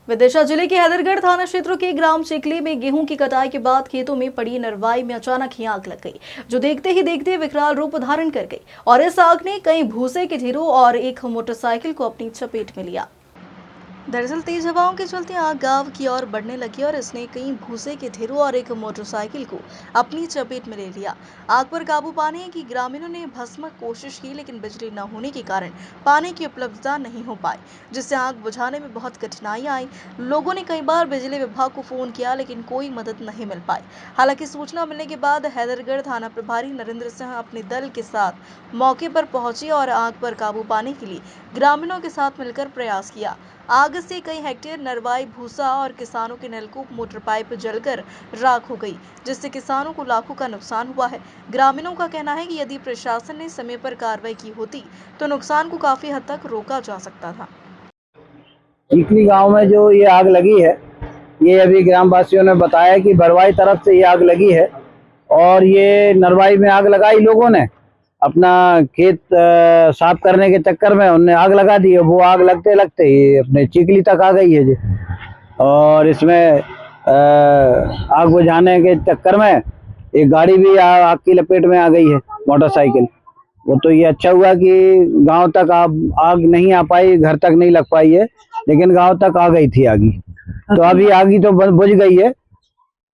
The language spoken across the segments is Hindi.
विदिशा जिले के हैदरगढ़ थाना क्षेत्र के ग्राम चिकली में गेहूं की कटाई के बाद खेतों में पड़ी नरवाई में अचानक ही आग लग गई, जो देखते ही देखते विकराल रूप धारण कर गई और इस आग ने कई भूसे के ढेरों और एक मोटरसाइकिल को अपनी चपेट में लिया। दरअसल तेज हवाओं के चलते आग गांव की ओर बढ़ने लगी और इसने कई भूसे के ढेरों और एक मोटरसाइकिल को अपनी चपेट में ले लिया। आग पर काबू पाने की ग्रामीणों ने भस्म कोशिश की, लेकिन बिजली न होने के कारण पानी की उपलब्धता नहीं हो पाई, जिससे आग बुझाने में बहुत कठिनाई आई। लोगों ने कई बार बिजली विभाग को फोन किया, लेकिन कोई मदद नहीं मिल पाई। हालांकि सूचना मिलने के बाद हैदरगढ़ थाना प्रभारी नरेंद्र सिंह अपने दल के साथ मौके पर पहुंचे और आग पर काबू पाने के लिए ग्रामीणों के साथ मिलकर प्रयास किया। आग से कई हेक्टेयर नरवाई, भूसा और किसानों के नलकूप, मोटर पाइप जलकर राख हो गई, जिससे किसानों को लाखों का नुकसान हुआ है। ग्रामीणों का कहना है कि यदि प्रशासन ने समय पर कार्रवाई की होती तो नुकसान को काफी हद तक रोका जा सकता था। चिकली गांव में जो ये आग लगी है, ये अभी ग्रामवासियों ने बताया कि बरवाई तरफ से ये आग लगी है और ये नरवाई में आग लगाई लोगों ने अपना खेत साफ करने के चक्कर में उनने आग लगा दी है। वो आग लगते लगते ही अपने चिकली तक आ गई है जी। और इसमें आग बुझाने के चक्कर में एक गाड़ी भी आग की लपेट में आ गई है, मोटरसाइकिल। वो तो ये अच्छा हुआ कि गांव तक आग नहीं आ पाई, घर तक नहीं लग पाई है, लेकिन गांव तक आ गई थी आगी। तो अभी आगी तो बुझ गई है।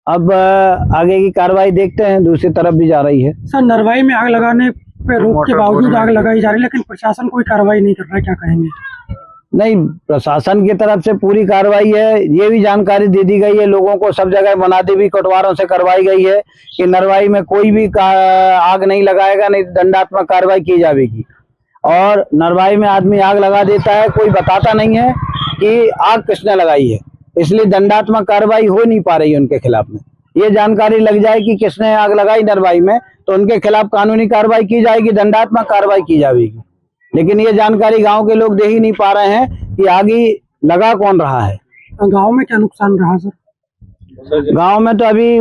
अब आगे की कार्रवाई देखते हैं, दूसरी तरफ भी जा रही है। सर, नरवाई में आग लगाने पे रोक के बावजूद आग लगाई जा रही है, लेकिन प्रशासन कोई कार्रवाई नहीं कर रहा है, क्या कहेंगे? नहीं, प्रशासन की तरफ से पूरी कार्रवाई है। ये भी जानकारी दे दी गई है लोगों को, सब जगह मुनादी भी कोटवारों से करवाई गई है कि नरवाई में कोई भी आग नहीं लगाएगा, नहीं दंडात्मक कार्रवाई की जाएगी। और नरवाई में आदमी आग लगा देता है, कोई बताता नहीं है कि आग किसने लगाई है, इसलिए दंडात्मक कार्रवाई हो नहीं पा रही है उनके खिलाफ में। ये जानकारी लग जाए कि किसने आग लगाई नरवाई में, तो उनके खिलाफ कानूनी कार्रवाई की जाएगी, दंडात्मक कार्रवाई की जाएगी। लेकिन ये जानकारी गांव के लोग दे ही नहीं पा रहे हैं कि आगे लगा कौन रहा है। गांव में क्या नुकसान रहा सर? गांव में तो अभी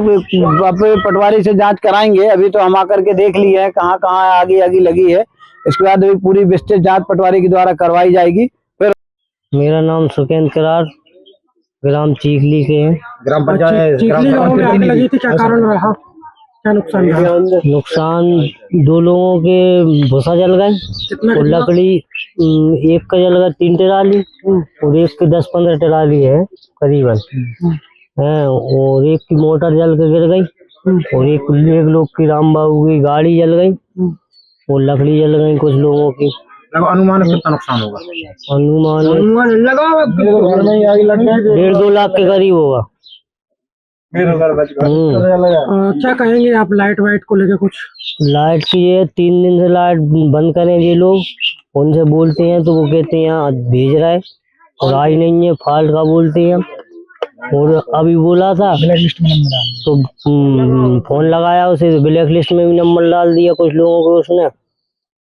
पटवारी से जांच कराएंगे। अभी तो हम आकर के देख लिए हैं कहाँ कहाँ आगी लगी है। इसके बाद अभी पूरी विस्तृत जांच पटवारी के द्वारा करवाई जाएगी। फिर मेरा नाम सुकेंद्र करार, ग्राम चीखली के हैं। ग्राम पंचायत चिकली गांव में आग लगी थी, क्या कारण रहा, क्या नुकसान रहा? नुकसान 2 लोगों के भूसा जल गए और लकड़ी एक का जल गया 3 ट्राली और एक के 10-15 ट्राली है करीबन है, और एक की मोटर जल के गिर गई और एक लोग की राम बाबू की गाड़ी जल गई और लकड़ी जल गई कुछ लोगों की। अनुमान कितना नुकसान होगा? अनुमान 1.5-2 लाख के करीब होगा। क्या कहेंगे आप लाइट वाइट को लेकर? कुछ लाइट की ये 3 दिन से लाइट बंद करें ये लोग, उनसे बोलते हैं तो वो कहते हैं यहाँ भेज रहा है और आज नहीं है, फॉल्ट का बोलते हैं। और अभी बोला था तो फोन लगाया उसे, ब्लैक लिस्ट में भी नंबर डाल दिया कुछ लोगों को उसने।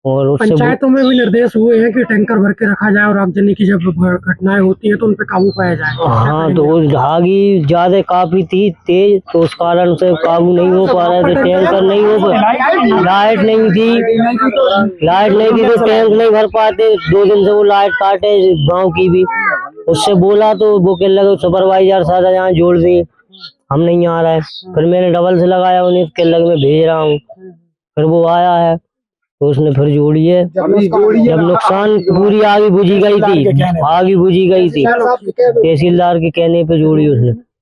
और पंचायतों में भी निर्देश हुए हैं कि टैंकर भर के रखा जाए और आगजनी की जब घटनाएं होती है तो उन पे काबू पाया जाए। हाँ, तो उस आगी ज्यादा काफी थी तेज, तो उस कारण से काबू नहीं हो पा रहा था। टैंकर नहीं हो पा, लाइट नहीं थी तो टैंक नहीं भर पाते। 2 दिन से वो लाइट काटे गांव की भी। उससे बोला तो वो कहने लगे सुपरवाइजर सादा यहाँ जोड़ दी, हम नहीं आ रहा है। फिर मैंने डबल से लगाया उन्हें, कहने लगे मैं भेज रहा हूँ। फिर वो आया है तो उसने फिर जोड़ी है। जब नुकसान पूरी आगी बुझी गई थी, तहसीलदार के कहने पे जोड़ी उसने।